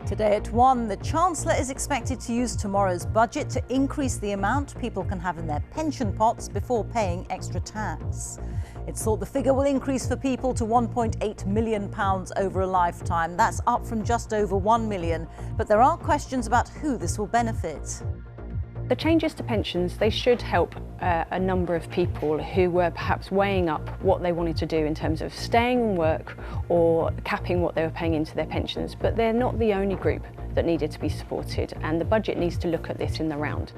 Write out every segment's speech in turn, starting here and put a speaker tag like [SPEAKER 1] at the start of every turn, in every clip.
[SPEAKER 1] Today at 1, the Chancellor is expected to use tomorrow's budget to increase the amount people can have in their pension pots before paying extra tax. It's thought the figure will increase for people to £1.8 million over a lifetime. That's up from just over £1 million, but there are questions about who this will benefit.
[SPEAKER 2] The changes to pensions, they should help a number of people who were perhaps weighing up what they wanted to do in terms of staying in work or capping what they were paying into their pensions, but they're not the only group that needed to be supported, and the budget needs to look at this in the round.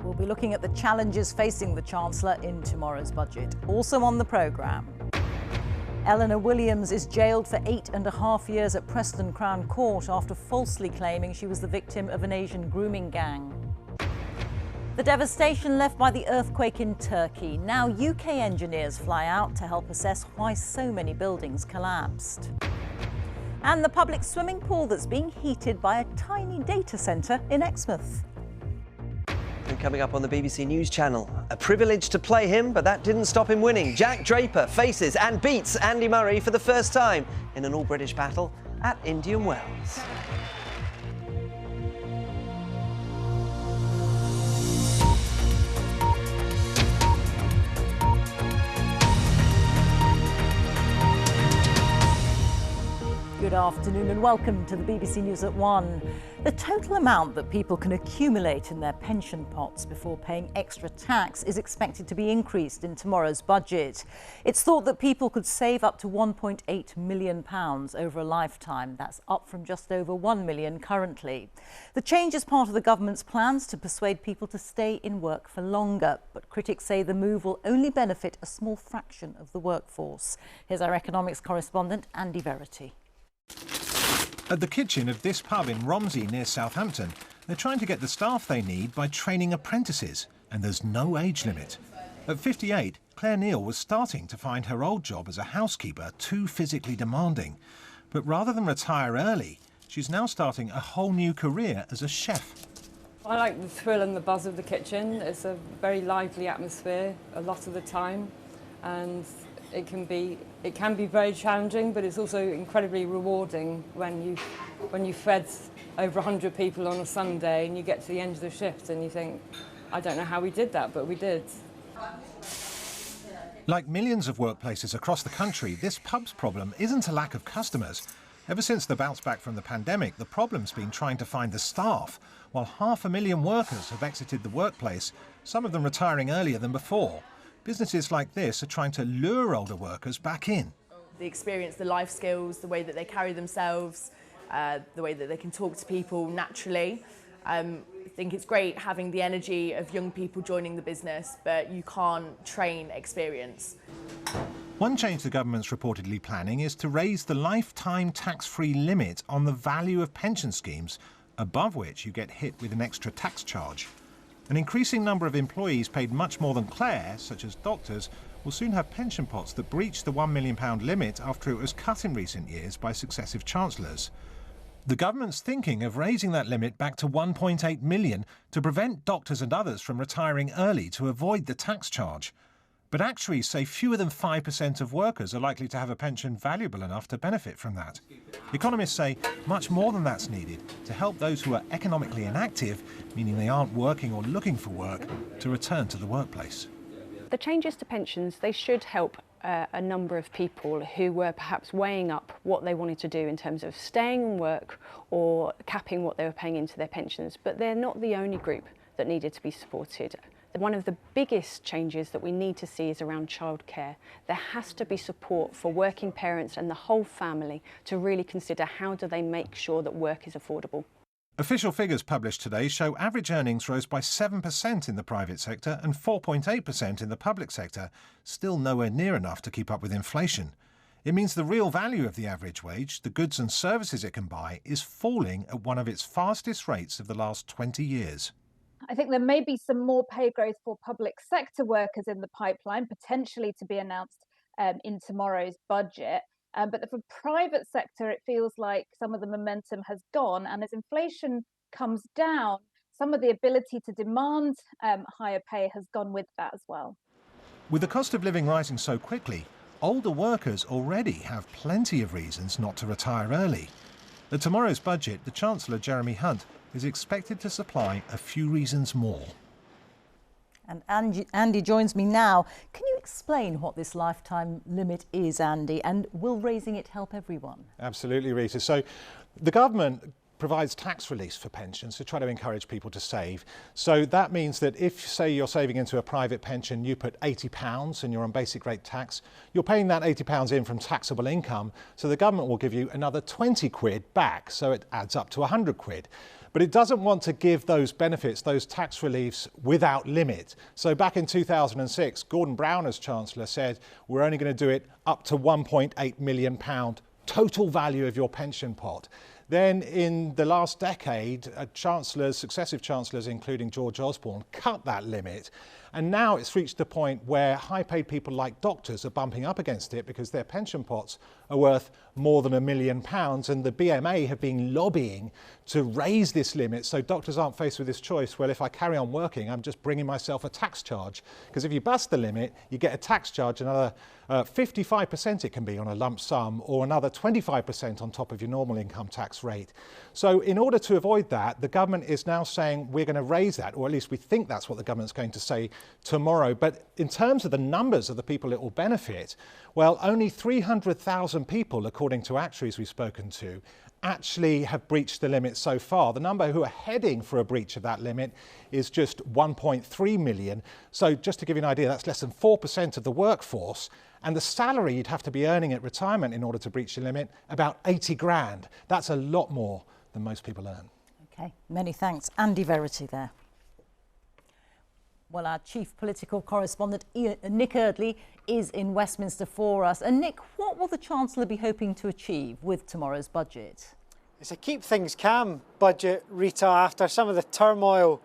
[SPEAKER 1] We'll be looking at the challenges facing the Chancellor in tomorrow's budget. Also on the programme, Eleanor Williams is jailed for 8.5 years at Preston Crown Court after falsely claiming she was the victim of an Asian grooming gang. The devastation left by the earthquake in Turkey. Now UK engineers fly out to help assess why so many buildings collapsed. And the public swimming pool that's being heated by a tiny data centre in Exmouth.
[SPEAKER 3] And coming up on the BBC News channel, a privilege to play him, but that didn't stop him winning. Jack Draper faces and beats Andy Murray for the first time in an all-British battle at Indian Wells.
[SPEAKER 1] Good afternoon and welcome to the BBC News at 1. The total amount that people can accumulate in their pension pots before paying extra tax is expected to be increased in tomorrow's budget. It's thought that people could save up to £1.8 million over a lifetime. That's up from just over £1 million currently. The change is part of the government's plans to persuade people to stay in work for longer, but critics say the move will only benefit a small fraction of the workforce. Here's our economics correspondent, Andy Verity.
[SPEAKER 4] At the kitchen of this pub in Romsey near Southampton, they're trying to get the staff they need by training apprentices, and there's no age limit. At 58, Claire Neal was starting to find her old job as a housekeeper too physically demanding. But rather than retire early, she's now starting a whole new career as a chef.
[SPEAKER 5] I like the thrill and the buzz of the kitchen. It's a very lively atmosphere a lot of the time, and it can be very challenging, but it's also incredibly rewarding when you fed over 100 people on a Sunday and you get to the end of the shift and you think, I don't know how we did that, but we did.
[SPEAKER 4] Like millions of workplaces across the country, this pub's problem isn't a lack of customers. Ever since the bounce back from the pandemic, the problem's been trying to find the staff. While 500,000 workers have exited the workplace, some of them retiring earlier than before. Businesses like this are trying to lure older workers back in.
[SPEAKER 6] The experience, the life skills, the way that they carry themselves, the way that they can talk to people naturally. I think it's great having the energy of young people joining the business, but you can't train experience.
[SPEAKER 4] One change the government's reportedly planning is to raise the lifetime tax-free limit on the value of pension schemes, above which you get hit with an extra tax charge. An increasing number of employees paid much more than Claire, such as doctors, will soon have pension pots that breach the £1 million limit after it was cut in recent years by successive chancellors. The government's thinking of raising that limit back to £1.8 million to prevent doctors and others from retiring early to avoid the tax charge. But actuaries say fewer than 5% of workers are likely to have a pension valuable enough to benefit from that. Economists say much more than that's needed to help those who are economically inactive, meaning they aren't working or looking for work, to return to the workplace.
[SPEAKER 2] The changes to pensions, they should help a number of people who were perhaps weighing up what they wanted to do in terms of staying in work or capping what they were paying into their pensions, but they're not the only group that needed to be supported. One of the biggest changes that we need to see is around childcare. There has to be support for working parents and the whole family to really consider how do they make sure that work is affordable.
[SPEAKER 4] Official figures published today show average earnings rose by 7% in the private sector and 4.8% in the public sector, still nowhere near enough to keep up with inflation. It means the real value of the average wage, the goods and services it can buy, is falling at one of its fastest rates of the last 20 years.
[SPEAKER 7] I think there may be some more pay growth for public sector workers in the pipeline, potentially to be announced in tomorrow's budget. But for private sector, it feels like some of the momentum has gone. And as inflation comes down, some of the ability to demand higher pay has gone with that as well.
[SPEAKER 4] With the cost of living rising so quickly, older workers already have plenty of reasons not to retire early. At tomorrow's budget, the Chancellor, Jeremy Hunt, is expected to supply a few reasons more.
[SPEAKER 1] And Andy joins me now. Can you explain what this lifetime limit is, Andy, and will raising it help everyone?
[SPEAKER 4] Absolutely, Reeta. So the government provides tax release for pensions to try to encourage people to save. So that means that if, say, you're saving into a private pension, you put £80 and you're on basic rate tax, you're paying that £80 in from taxable income, so the government will give you another 20 quid back, so it adds up to 100 quid. But it doesn't want to give those benefits, those tax reliefs, without limit. So back in 2006, Gordon Brown, as Chancellor, said we're only going to do it up to £1.8 million total value of your pension pot. Then in the last decade, successive chancellors, including George Osborne, cut that limit. And now it's reached the point where high-paid people like doctors are bumping up against it because their pension pots are worth more than £1 million. And the BMA have been lobbying to raise this limit so doctors aren't faced with this choice. Well, if I carry on working, I'm just bringing myself a tax charge. Because if you bust the limit, you get a tax charge, another 55% it can be on a lump sum, or another 25% on top of your normal income tax rate. So in order to avoid that, the government is now saying we're going to raise that, or at least we think that's what the government's going to say tomorrow. But in terms of the numbers of the people it will benefit, well, only 300,000 people, according to actuaries we've spoken to, actually have breached the limit so far. The number who are heading for a breach of that limit is just 1.3 million. So just to give you an idea, that's less than 4% of the workforce. And the salary you'd have to be earning at retirement in order to breach the limit, about 80 grand. That's a lot more than most people earn.
[SPEAKER 1] OK, many thanks. Andy Verity there. Well, our chief political correspondent, Nick Eardley, is in Westminster for us. And Nick, what will the Chancellor be hoping to achieve with tomorrow's budget?
[SPEAKER 8] It's a keep things calm budget, Rita. After some of the turmoil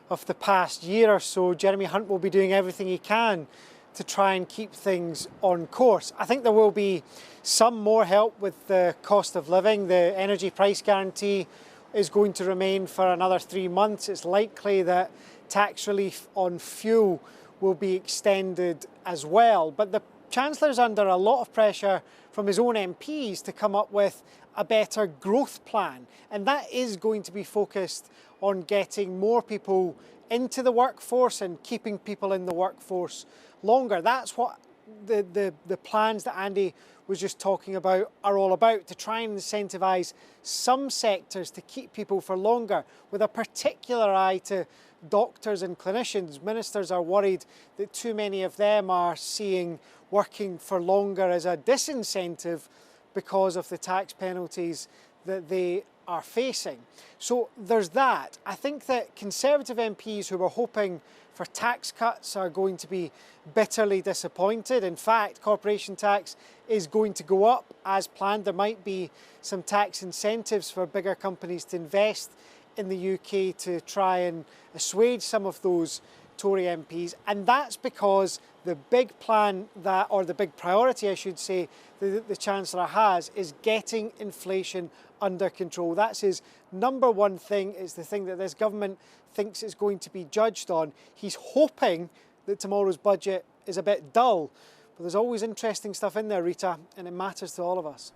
[SPEAKER 8] of the past year or so, Jeremy Hunt will be doing everything he can to try and keep things on course. I think there will be some more help with the cost of living. The energy price guarantee is going to remain for another 3 months. It's likely that tax relief on fuel will be extended as well. But the Chancellor's under a lot of pressure from his own MPs to come up with a better growth plan. And that is going to be focused on getting more people into the workforce and keeping people in the workforce longer. That's what the plans that Andy was just talking about are all about, to try and incentivise some sectors to keep people for longer, with a particular eye to doctors and clinicians. Ministers are worried that too many of them are seeing working for longer as a disincentive because of the tax penalties that they are facing. So there's that. I think that Conservative MPs who were hoping for tax cuts are going to be bitterly disappointed. In fact, corporation tax is going to go up as planned. There might be some tax incentives for bigger companies to invest in the UK to try and assuage some of those Tory MPs. And that's because the big plan that, or the big priority I should say, that the Chancellor has is getting inflation under control. That's his number one thing. It's the thing that this government thinks it's going to be judged on. He's hoping that tomorrow's budget is a bit dull, but there's always interesting stuff in there, Rita, and it matters to all of us.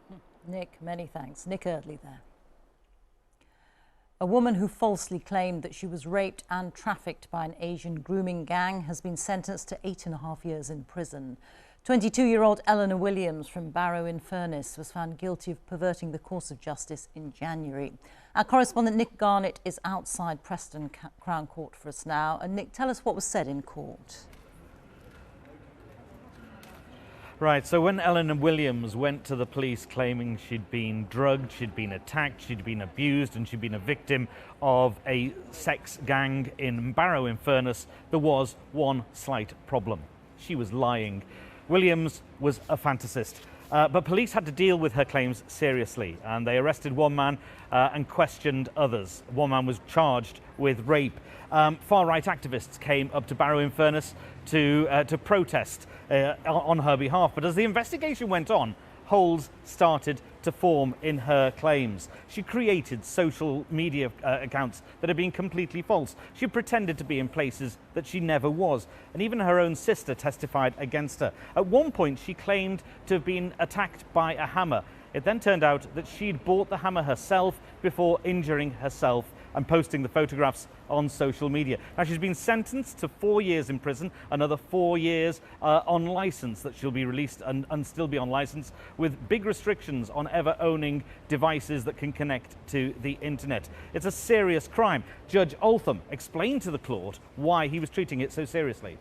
[SPEAKER 1] Nick, many thanks. Nick Eardley there. A woman who falsely claimed that she was raped and trafficked by an Asian grooming gang has been sentenced to 8.5 years in prison. 22-year-old Eleanor Williams from Barrow-in-Furness was found guilty of perverting the course of justice in January. Our correspondent Nick Garnett is outside Preston Crown Court for us now. And Nick, tell us what was said in court.
[SPEAKER 9] Right, so when Eleanor Williams went to the police claiming she'd been drugged, she'd been attacked, she'd been abused and she'd been a victim of a sex gang in Barrow-in-Furness, there was one slight problem. She was lying. Williams was a fantasist. But police had to deal with her claims seriously, and they arrested one man and questioned others. One man was charged with rape. Far-right activists came up to Barrow-in-Furness to protest on her behalf. But as the investigation went on, holes started to form in her claims. She created social media accounts that had been completely false. She pretended to be in places that she never was, and even her own sister testified against her. At one point, she claimed to have been attacked by a hammer. It then turned out that she'd bought the hammer herself before injuring herself and posting the photographs on social media. Now, she's been sentenced to 4 years in prison, another 4 years on licence, that she'll be released and still be on licence, with big restrictions on ever owning devices that can connect to the internet. It's a serious crime. Judge Altham explained to the court why he was treating it so seriously.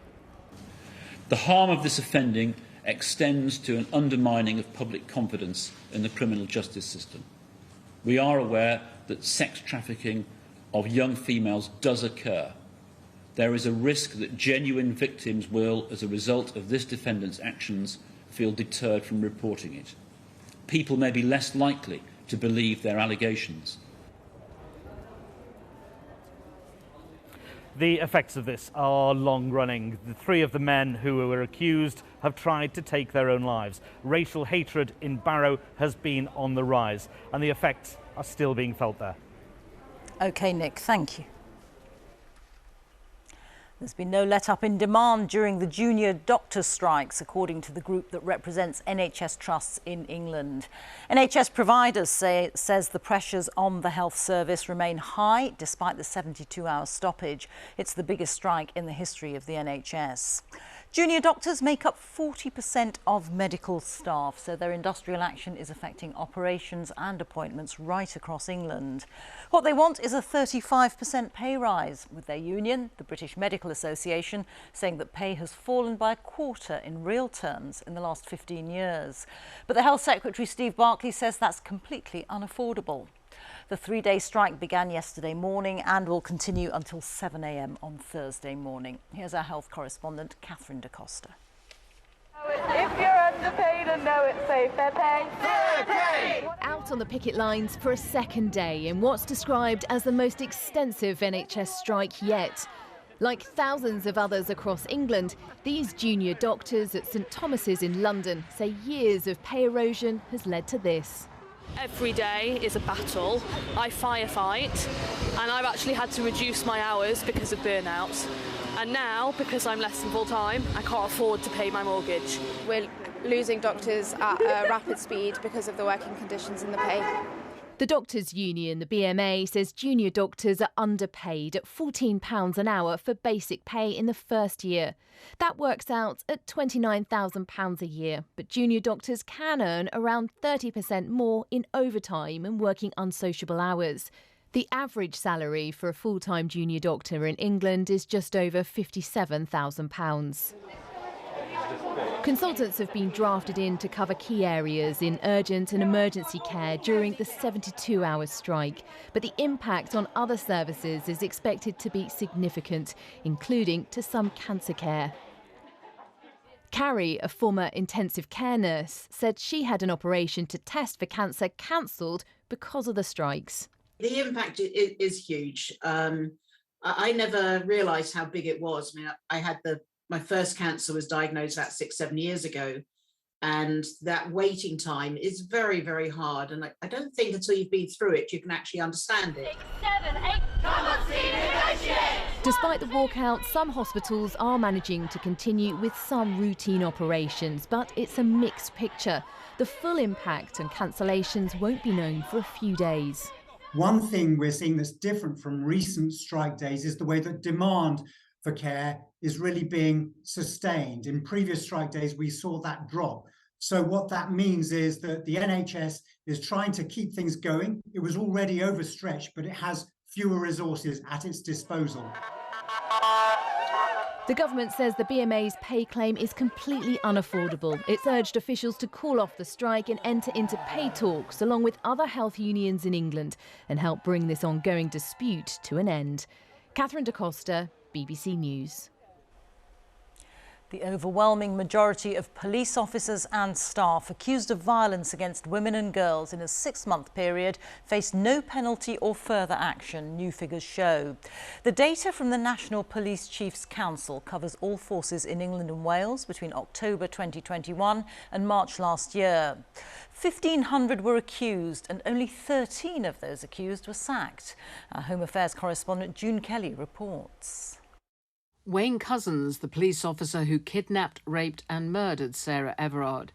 [SPEAKER 10] The harm of this offending extends to an undermining of public confidence in the criminal justice system. We are aware that sex trafficking of young females does occur. There is a risk that genuine victims will, as a result of this defendant's actions, feel deterred from reporting it. People may be less likely to believe their allegations.
[SPEAKER 9] The effects of this are long-running. The 3 of the men who were accused have tried to take their own lives. Racial hatred in Barrow has been on the rise, and the effects are still being felt there.
[SPEAKER 1] OK, Nick, thank you. There's been no let-up in demand during the junior doctor strikes, according to the group that represents NHS trusts in England. NHS providers says the pressures on the health service remain high despite the 72-hour stoppage. It's the biggest strike in the history of the NHS. Junior doctors make up 40% of medical staff, so their industrial action is affecting operations and appointments right across England. What they want is a 35% pay rise, with their union, the British Medical Association, saying that pay has fallen by a quarter in real terms in the last 15 years. But the Health Secretary, Steve Barclay, says that's completely unaffordable. The 3-day strike began yesterday morning and will continue until 7 a.m. on Thursday morning. Here's our health correspondent, Catherine da Costa.
[SPEAKER 11] If you're underpaid and know it's safe, fair pay. Fair pay!
[SPEAKER 12] Out on the picket lines for a second day in what's described as the most extensive NHS strike yet. Like thousands of others across England, these junior doctors at St Thomas's in London say years of pay erosion has led to this.
[SPEAKER 13] Every day is a battle. I firefight, and I've actually had to reduce my hours because of burnout. And now, because I'm less than full time, I can't afford to pay my mortgage.
[SPEAKER 14] We're losing doctors at a rapid speed because of the working conditions and the pay.
[SPEAKER 12] The Doctors' Union, the BMA, says junior doctors are underpaid at £14 an hour for basic pay in the first year. That works out at £29,000 a year, but junior doctors can earn around 30% more in overtime and working unsociable hours. The average salary for a full-time junior doctor in England is just over £57,000. Consultants have been drafted in to cover key areas in urgent and emergency care during the 72-hour strike, but the impact on other services is expected to be significant, including to some cancer care. Carrie, a former intensive care nurse, said she had an operation to test for cancer cancelled because of the strikes.
[SPEAKER 15] The impact is huge. I never realised how big it was. I mean, I had my first cancer was diagnosed about 6-7 years ago, and that waiting time is very, very hard. And I don't think until you've been through it, you can actually understand it.
[SPEAKER 11] 6, 7, 8, come on, see, negotiate!
[SPEAKER 12] Despite the walkout, some hospitals are managing to continue with some routine operations, but it's a mixed picture. The full impact and cancellations won't be known for a few days.
[SPEAKER 16] One thing we're seeing that's different from recent strike days is the way that demand for care is really being sustained. In previous strike days, we saw that drop. So what that means is that the NHS is trying to keep things going. It was already overstretched, but it has fewer resources at its disposal.
[SPEAKER 12] The government says the BMA's pay claim is completely unaffordable. It's urged officials to call off the strike and enter into pay talks along with other health unions in England and help bring this ongoing dispute to an end. Catherine da Costa, BBC News.
[SPEAKER 1] The overwhelming majority of police officers and staff accused of violence against women and girls in a 6-month period faced no penalty or further action, new figures show. The data from the National Police Chiefs Council covers all forces in England and Wales between October 2021 and March last year. 1,500 were accused and only 13 of those accused were sacked. Our Home Affairs correspondent June Kelly reports.
[SPEAKER 17] Wayne Couzens, the police officer who kidnapped, raped and murdered Sarah Everard.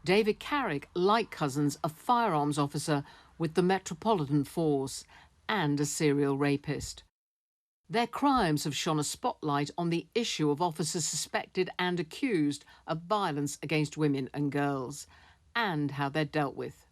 [SPEAKER 17] David Carrick, like Couzens, a firearms officer with the Metropolitan Force and a serial rapist. Their crimes have shone a spotlight on the issue of officers suspected and accused of violence against women and girls and how they're dealt with.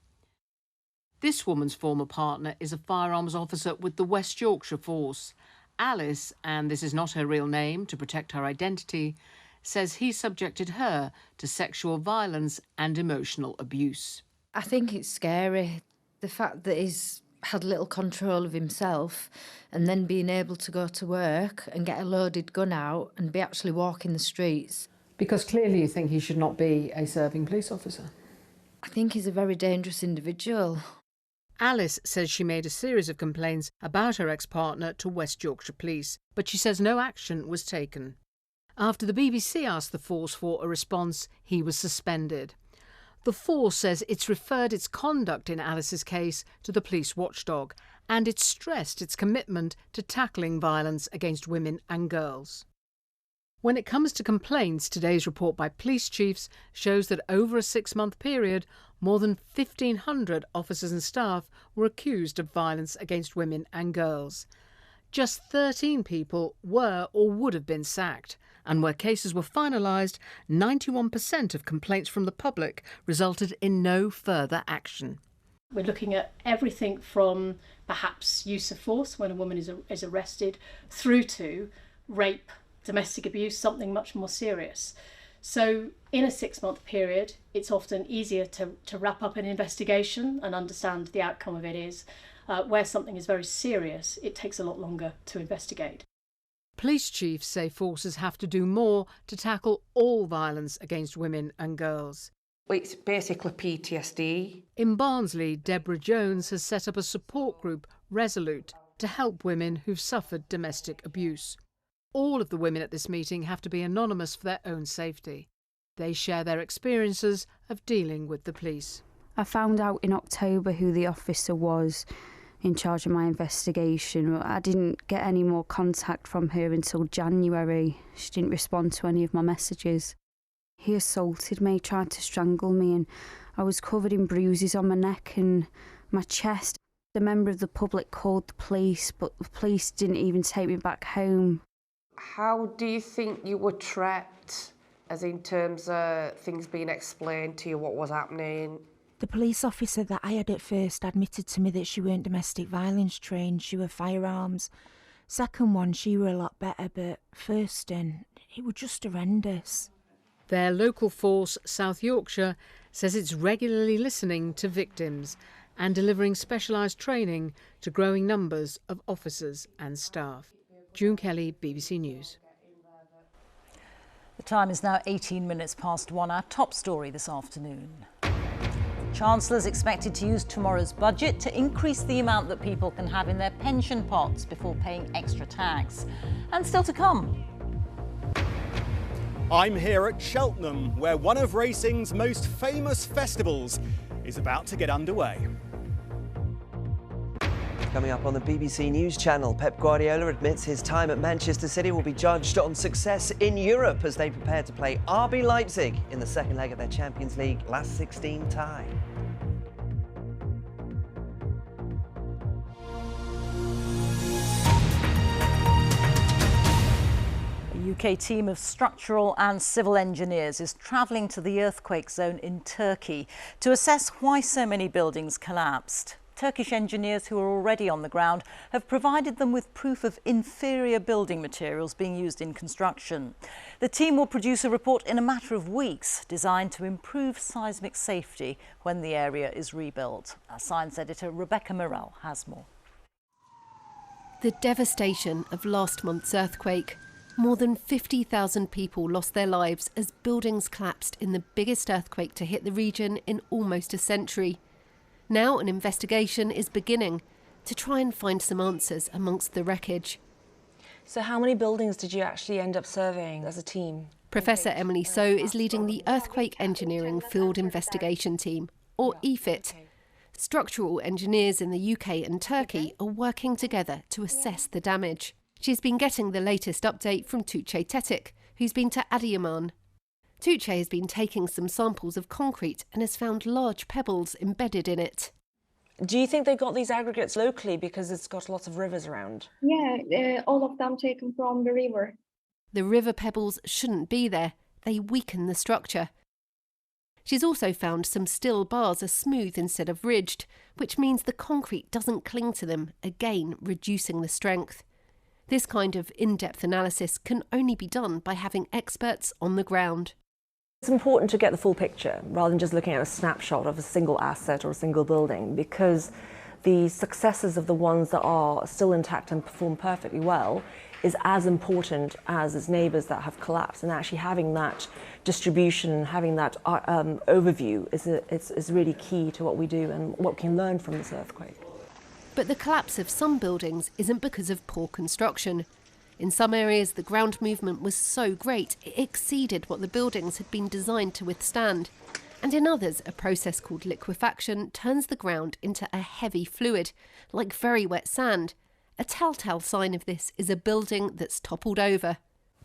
[SPEAKER 17] This woman's former partner is a firearms officer with the West Yorkshire Force. Alice, and this is not her real name to protect her identity, says he subjected her to sexual violence and emotional abuse.
[SPEAKER 18] I think it's scary, the fact that he's had little control of himself and then being able to go to work and get a loaded gun out and be actually walking the streets.
[SPEAKER 19] Because clearly you think he should not be a serving police officer.
[SPEAKER 18] I think he's a very dangerous individual.
[SPEAKER 17] Alice says she made a series of complaints about her ex-partner to West Yorkshire Police, but she says no action was taken. After the BBC asked the Force for a response, he was suspended. The Force says it's referred its conduct in Alice's case to the police watchdog, and it's stressed its commitment to tackling violence against women and girls. When it comes to complaints, today's report by police chiefs shows that over a 6-month period, more than 1,500 officers and staff were accused of violence against women and girls. Just 13 people were or would have been sacked, and where cases were finalised, 91% of complaints from the public resulted in no further action.
[SPEAKER 20] We're looking at everything from perhaps use of force when a woman is arrested, through to rape, domestic abuse, something much more serious. So in a 6-month period, it's often easier to wrap up an investigation and understand the outcome of it is. Where something is very serious, it takes a lot longer to investigate.
[SPEAKER 17] Police chiefs say forces have to do more to tackle all violence against women and girls.
[SPEAKER 21] It's basically PTSD.
[SPEAKER 17] In Barnsley, Deborah Jones has set up a support group, Resolute, to help women who've suffered domestic abuse. All of the women at this meeting have to be anonymous for their own safety. They share their experiences of dealing with the police.
[SPEAKER 22] I found out in October who the officer was in charge of my investigation. I didn't get any more contact from her until January. She didn't respond to any of my messages. He assaulted me, tried to strangle me, and I was covered in bruises on my neck and my chest. A member of the public called the police, but the police didn't even take me back home.
[SPEAKER 21] How do you think you were trapped, as in terms of things being explained to you, what was happening?
[SPEAKER 23] The police officer that I had at first admitted to me that she weren't domestic violence trained, she were firearms. Second one, she were a lot better, but first in, it was just horrendous.
[SPEAKER 17] Their local force, South Yorkshire, says it's regularly listening to victims and delivering specialised training to growing numbers of officers and staff. June Kelly, BBC News.
[SPEAKER 1] The time is now 18 minutes past 1. Our top story this afternoon. Chancellor is expected to use tomorrow's budget to increase the amount that people can have in their pension pots before paying extra tax. And still to come.
[SPEAKER 24] I'm here at Cheltenham, where one of racing's most famous festivals is about to get underway.
[SPEAKER 3] Coming up on the BBC News channel, Pep Guardiola admits his time at Manchester City will be judged on success in Europe as they prepare to play RB Leipzig in the second leg of their Champions League last 16 tie.
[SPEAKER 1] A UK team of structural and civil engineers is travelling to the earthquake zone in Turkey to assess why so many buildings collapsed. Turkish engineers who are already on the ground have provided them with proof of inferior building materials being used in construction. The team will produce a report in a matter of weeks designed to improve seismic safety when the area is rebuilt. Our science editor Rebecca Morell has more.
[SPEAKER 25] The devastation of last month's earthquake
[SPEAKER 2] More than 50,000 people lost their lives as buildings collapsed in the biggest earthquake to hit the region in almost a century. Now an investigation is beginning to try and find some answers amongst the wreckage.
[SPEAKER 5] So how many buildings did you actually end up surveying as a team?
[SPEAKER 2] Professor Emily So is leading the Earthquake Engineering Field Investigation Team, or EFIT. Structural engineers in the UK and Turkey are working together to assess the damage. She's been getting the latest update from Tuğçe Tetik, who's been to Adıyaman. Tuğçe has been taking some samples of concrete and has found large pebbles embedded in it.
[SPEAKER 5] Do you think they got these aggregates locally because it's got lots of rivers around?
[SPEAKER 6] Yeah, all of them taken from the river.
[SPEAKER 2] The river pebbles shouldn't be there. They weaken the structure. She's also found some steel bars are smooth instead of ridged, which means the concrete doesn't cling to them, again reducing the strength. This kind of in-depth analysis can only be done by having experts on the ground.
[SPEAKER 5] It's important to get the full picture rather than just looking at a snapshot of a single asset or a single building, because the successes of the ones that are still intact and perform perfectly well is as important as its neighbours that have collapsed, and actually having that distribution, having that overview is really key to what we do and what we can learn from this earthquake.
[SPEAKER 2] But the collapse of some buildings isn't because of poor construction. In some areas, the ground movement was so great it exceeded what the buildings had been designed to withstand. And in others, a process called liquefaction turns the ground into a heavy fluid, like very wet sand. A telltale sign of this is a building that's toppled over.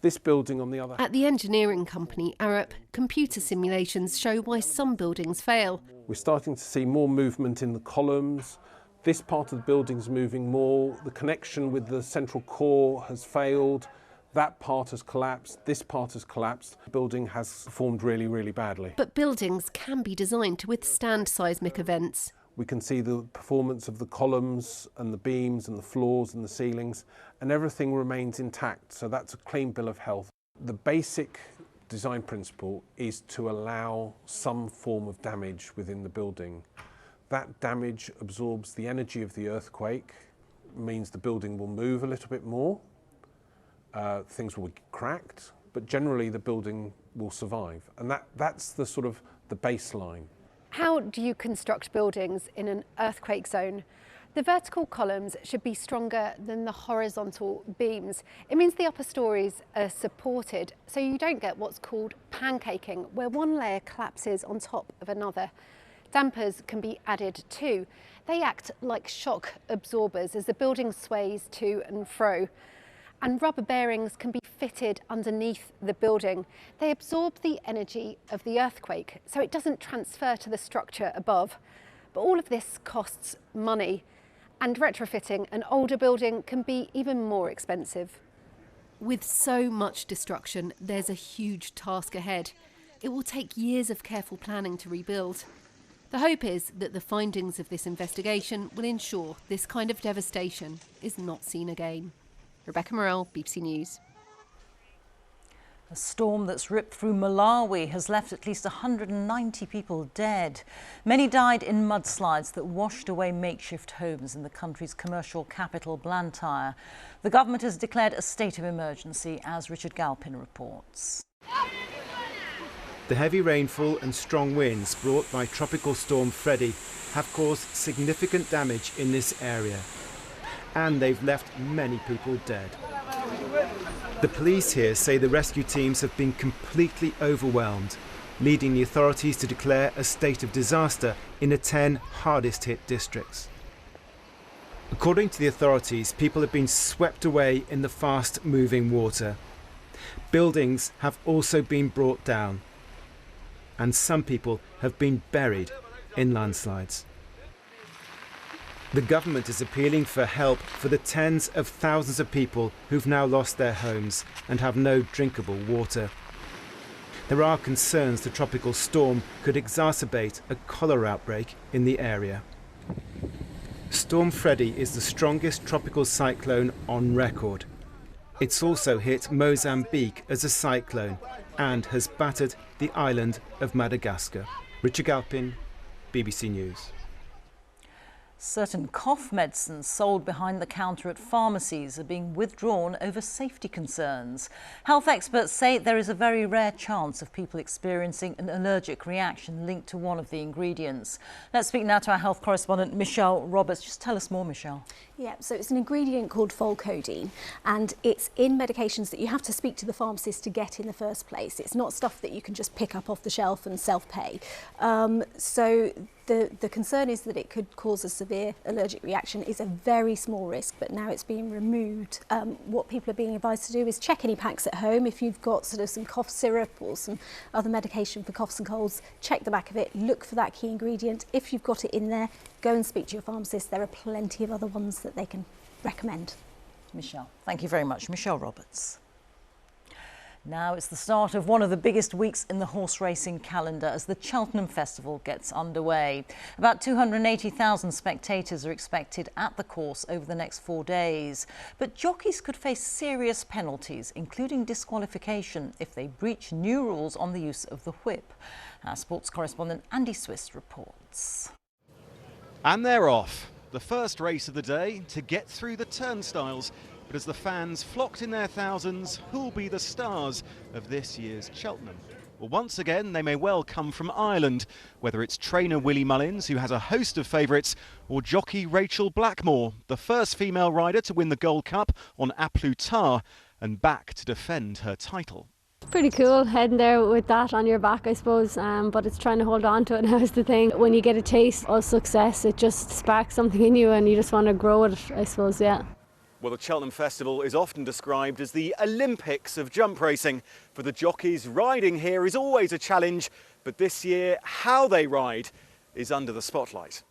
[SPEAKER 7] This building on the other...
[SPEAKER 2] At the engineering company Arup, computer simulations show why some buildings fail.
[SPEAKER 7] We're starting to see more movement in the columns. This part of the building's moving more. The connection with the central core has failed. That part has collapsed. This part has collapsed. The building has performed really, really badly.
[SPEAKER 2] But buildings can be designed to withstand seismic events.
[SPEAKER 7] We can see the performance of the columns and the beams and the floors and the ceilings, and everything remains intact. So that's a clean bill of health. The basic design principle is to allow some form of damage within the building. That damage absorbs the energy of the earthquake, means the building will move a little bit more, things will be cracked, but generally the building will survive. And that's the sort of the baseline.
[SPEAKER 2] How do you construct buildings in an earthquake zone? The vertical columns should be stronger than the horizontal beams. It means the upper stories are supported, so you don't get what's called pancaking, where one layer collapses on top of another. Dampers can be added too. They act like shock absorbers as the building sways to and fro. And rubber bearings can be fitted underneath the building. They absorb the energy of the earthquake, so it doesn't transfer to the structure above. But all of this costs money, and retrofitting an older building can be even more expensive. With so much destruction, there's a huge task ahead. It will take years of careful planning to rebuild. The hope is that the findings of this investigation will ensure this kind of devastation is not seen again. Rebecca Morell, BBC News.
[SPEAKER 1] A storm that's ripped through Malawi has left at least 190 people dead. Many died in mudslides that washed away makeshift homes in the country's commercial capital, Blantyre. The government has declared a state of emergency, as Richard Galpin reports.
[SPEAKER 25] The heavy rainfall and strong winds brought by Tropical Storm Verity have caused significant damage in this area, and they've left many people dead. The police here say the rescue teams have been completely overwhelmed, leading the authorities to declare a state of disaster in the 10 hardest hit districts. According to the authorities, people have been swept away in the fast-moving water. Buildings have also been brought down, and some people have been buried in landslides. The government is appealing for help for the tens of thousands of people who've now lost their homes and have no drinkable water. There are concerns the tropical storm could exacerbate a cholera outbreak in the area. Storm Verity is the strongest tropical cyclone on record. It's also hit Mozambique as a cyclone and has battered the island of Madagascar. Richard Galpin, BBC News.
[SPEAKER 1] Certain cough medicines sold behind the counter at pharmacies are being withdrawn over safety concerns. Health experts say there is a very rare chance of people experiencing an allergic reaction linked to one of the ingredients. Let's speak now to our health correspondent, Michelle Roberts. Just tell us more, Michelle.
[SPEAKER 4] Yeah, so it's an ingredient called volcodeine, and it's in medications that you have to speak to the pharmacist to get in the first place. It's not stuff that you can just pick up off the shelf and self-pay. So the concern is that it could cause a severe allergic reaction. It's a very small risk, but now it's being removed. What people are being advised to do is check any packs at home. If you've got sort of some cough syrup or some other medication for coughs and colds, check the back of it, look for that key ingredient. If you've got it in there, go and speak to your pharmacist. There are plenty of other ones that they can recommend.
[SPEAKER 1] Michelle, thank you very much. Michelle Roberts. Now it's the start of one of the biggest weeks in the horse racing calendar as the Cheltenham Festival gets underway. About 280,000 spectators are expected at the course over the next 4 days. But jockeys could face serious penalties, including disqualification, if they breach new rules on the use of the whip. Our sports correspondent Andy Swiss reports.
[SPEAKER 8] And they're off. The first race of the day to get through the turnstiles. But as the fans flocked in their thousands, who'll be the stars of this year's Cheltenham? Well, once again, they may well come from Ireland, whether it's trainer Willie Mullins, who has a host of favourites, or jockey Rachel Blackmore, the first female rider to win the Gold Cup on iPlayer Tar and back to defend her title.
[SPEAKER 9] Pretty cool heading there with that on your back, I suppose, but it's trying to hold on to it now is the thing. When you get a taste of success, it just sparks something in you and you just want to grow it, I suppose, yeah.
[SPEAKER 24] Well, the Cheltenham Festival is often described as the Olympics of jump racing. For the jockeys, riding here is always a challenge, but this year, how they ride is under the spotlight.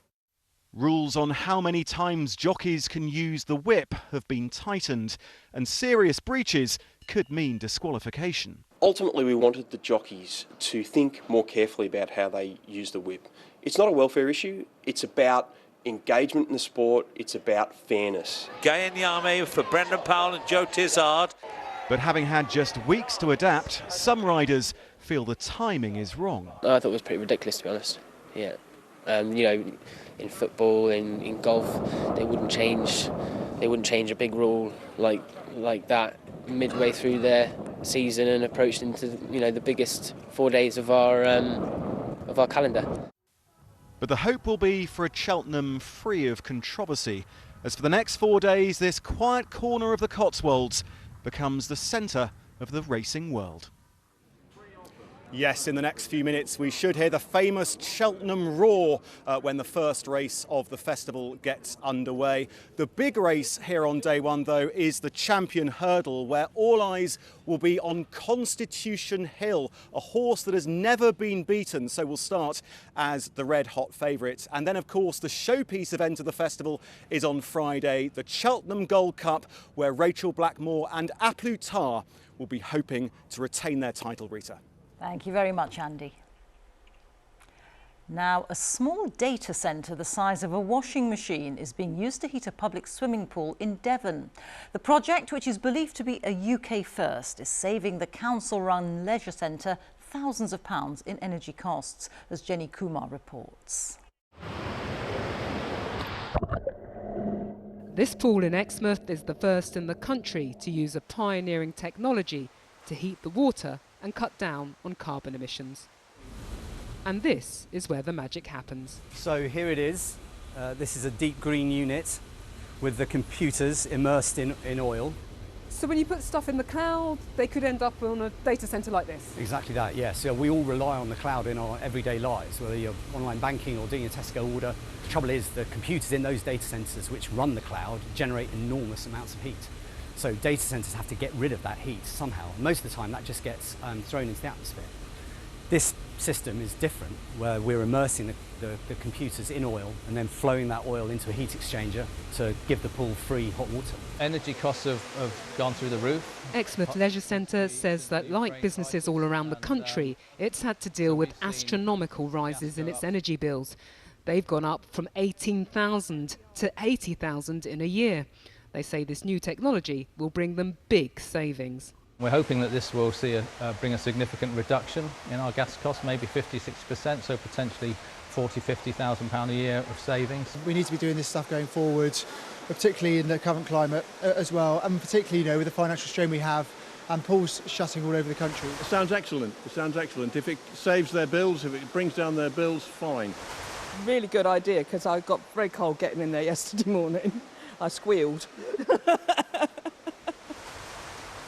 [SPEAKER 8] Rules on how many times jockeys can use the whip have been tightened, and serious breaches could mean disqualification.
[SPEAKER 10] Ultimately, we wanted the jockeys to think more carefully about how they use the whip. It's not a welfare issue, it's about engagement in the sport, it's about fairness.
[SPEAKER 13] Gay in the army for Brendan Powell and Joe Tizard.
[SPEAKER 8] But having had just weeks to adapt, some riders feel the timing is wrong.
[SPEAKER 26] I thought it was pretty ridiculous, to be honest. Yeah, you know, in football, in golf, they wouldn't change a big rule like that midway through their season and approached into the biggest 4 days of our calendar.
[SPEAKER 8] But the hope will be for a Cheltenham free of controversy, as for the next 4 days, this quiet corner of the Cotswolds becomes the centre of the racing world.
[SPEAKER 24] Yes, in the next few minutes we should hear the famous Cheltenham roar when the first race of the festival gets underway. The big race here on day one, though, is the Champion Hurdle, where all eyes will be on Constitution Hill, a horse that has never been beaten, so will start as the red-hot favourite. And then, of course, the showpiece event of the festival is on Friday, the Cheltenham Gold Cup, where Rachel Blackmore and iPlayer Tar will be hoping to retain their title, Reeta.
[SPEAKER 1] Thank you very much, Andy. Now, a small data centre the size of a washing machine is being used to heat a public swimming pool in Devon. The project, which is believed to be a UK first, is saving the council-run leisure centre thousands of pounds in energy costs, as Jenny Kumar reports.
[SPEAKER 27] This pool in Exmouth is the first in the country to use a pioneering technology to heat the water and cut down on carbon emissions. And this is where the magic happens.
[SPEAKER 28] So here it is. This is a deep green unit with the computers immersed in oil.
[SPEAKER 19] So when you put stuff in the cloud, they could end up on a data centre like this?
[SPEAKER 28] Exactly that, yes. So we all rely on the cloud in our everyday lives, whether you're online banking or doing a Tesco order. The trouble is the computers in those data centres which run the cloud generate enormous amounts of heat. So data centres have to get rid of that heat somehow. Most of the time that just gets thrown into the atmosphere. This system is different, where we're immersing the computers in oil and then flowing that oil into a heat exchanger to give the pool free hot water.
[SPEAKER 29] Energy costs have gone through the roof.
[SPEAKER 27] Exmouth Leisure Centre says that, like businesses all around the country, it's had to deal with astronomical rises in its energy bills. They've gone up from 18,000 to 80,000 in a year. They say this new technology will bring them big savings.
[SPEAKER 29] We're hoping that this will bring a significant reduction in our gas costs, maybe 56%, so potentially £40,000–50,000 a year of savings.
[SPEAKER 11] We need to be doing this stuff going forward, particularly in the current climate as well, and particularly, with the financial strain we have and pools shutting all over the country.
[SPEAKER 12] It sounds excellent. It sounds excellent. If it saves their bills, if it brings down their bills, fine.
[SPEAKER 14] Really good idea, because I got very cold getting in there yesterday morning. I squealed.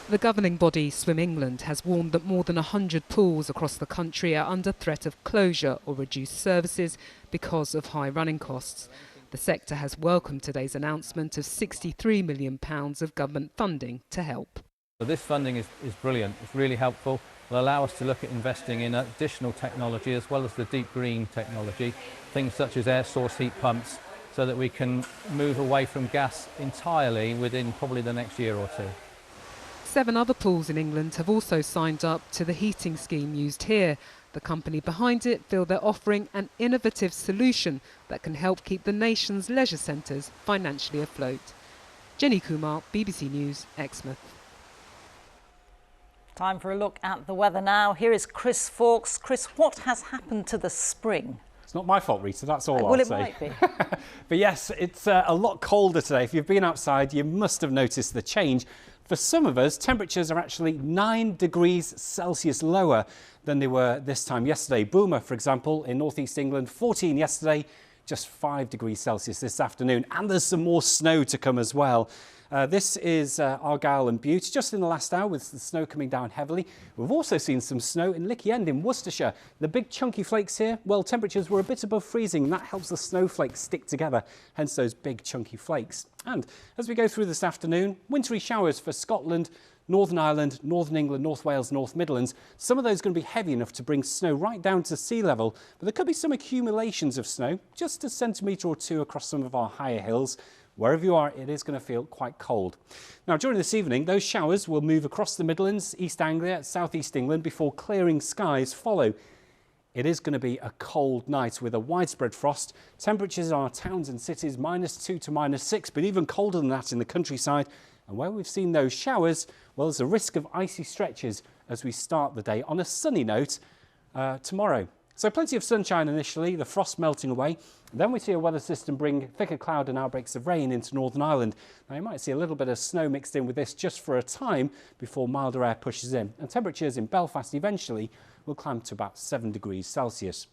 [SPEAKER 27] The governing body, Swim England, has warned that more than 100 pools across the country are under threat of closure or reduced services because of high running costs. The sector has welcomed today's announcement of £63 million of government funding to help.
[SPEAKER 29] So this funding is brilliant. It's really helpful. It'll allow us to look at investing in additional technology as well as the deep green technology, things such as air source heat pumps, so that we can move away from gas entirely within probably the next year or two.
[SPEAKER 27] 7 other pools in England have also signed up to the heating scheme used here. The company behind it feel they're offering an innovative solution that can help keep the nation's leisure centres financially afloat. Jenny Kumar, BBC News, Exmouth.
[SPEAKER 1] Time for a look at the weather now. Here is Chris Fawkes. Chris, what has happened to the spring?
[SPEAKER 15] It's not my fault, Rita, that's all
[SPEAKER 1] Well,
[SPEAKER 15] I'll say.
[SPEAKER 1] Might be.
[SPEAKER 15] But yes, it's a lot colder today. If you've been outside, you must have noticed the change. For some of us, temperatures are actually 9 degrees Celsius lower than they were this time yesterday. Boomer, for example, in northeast England, 14 yesterday, just 5 degrees Celsius this afternoon. And there's some more snow to come as well. This is Argyll and Bute, just in the last hour with the snow coming down heavily. We've also seen some snow in Licky End in Worcestershire. The big chunky flakes here, well, temperatures were a bit above freezing, and that helps the snowflakes stick together, hence those big chunky flakes. And as we go through this afternoon, wintry showers for Scotland, Northern Ireland, Northern England, North Wales, North Midlands. Some of those are going to be heavy enough to bring snow right down to sea level, but there could be some accumulations of snow, just a centimetre or two across some of our higher hills. Wherever you are, it is going to feel quite cold. Now, during this evening, those showers will move across the Midlands, East Anglia, South East England before clearing skies follow. It is going to be a cold night with a widespread frost. Temperatures in our towns and cities -2 to -6, but even colder than that in the countryside. And where we've seen those showers, well, there's a risk of icy stretches as we start the day on a sunny note tomorrow. So plenty of sunshine initially, the frost melting away. Then we see a weather system bring thicker cloud and outbreaks of rain into Northern Ireland. Now you might see a little bit of snow mixed in with this just for a time before milder air pushes in. And temperatures in Belfast eventually will climb to about 7 degrees Celsius.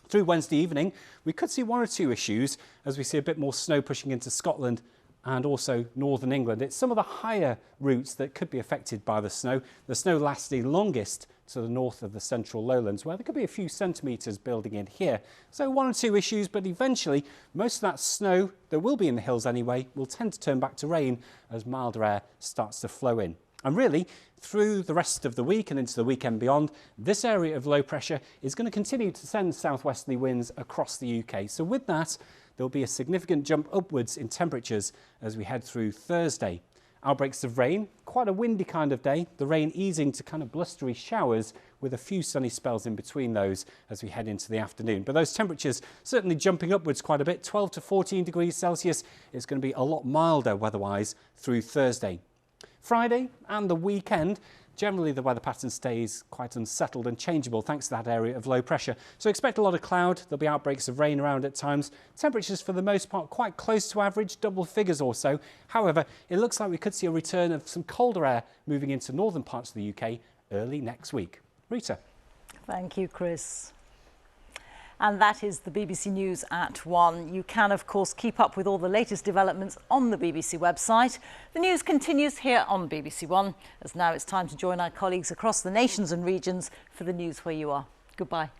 [SPEAKER 15] Through Wednesday evening, we could see 1 or 2 issues as we see a bit more snow pushing into Scotland and also Northern England. It's some of the higher routes that could be affected by the snow lasting longest to the north of the central lowlands, where there could be a few centimetres building in here. So 1 or 2 issues, but eventually most of that snow that will be in the hills anyway will tend to turn back to rain as milder air starts to flow in. And really, through the rest of the week and into the weekend beyond, this area of low pressure is going to continue to send southwesterly winds across the UK. So with that, there'll be a significant jump upwards in temperatures as we head through Thursday. Outbreaks of rain, quite a windy kind of day, the rain easing to kind of blustery showers with a few sunny spells in between those as we head into the afternoon. But those temperatures certainly jumping upwards quite a bit, 12 to 14 degrees Celsius. It's going to be a lot milder weather-wise through Thursday. Friday and the weekend, generally the weather pattern stays quite unsettled and changeable thanks to that area of low pressure. So expect a lot of cloud, there'll be outbreaks of rain around at times. Temperatures for the most part quite close to average, double figures or so. However, it looks like we could see a return of some colder air moving into northern parts of the UK early next week. Rita.
[SPEAKER 1] Thank you, Chris. And that is the BBC News at 1. You can, of course, keep up with all the latest developments on the BBC website. The news continues here on BBC One, as now it's time to join our colleagues across the nations and regions for the news where you are. Goodbye.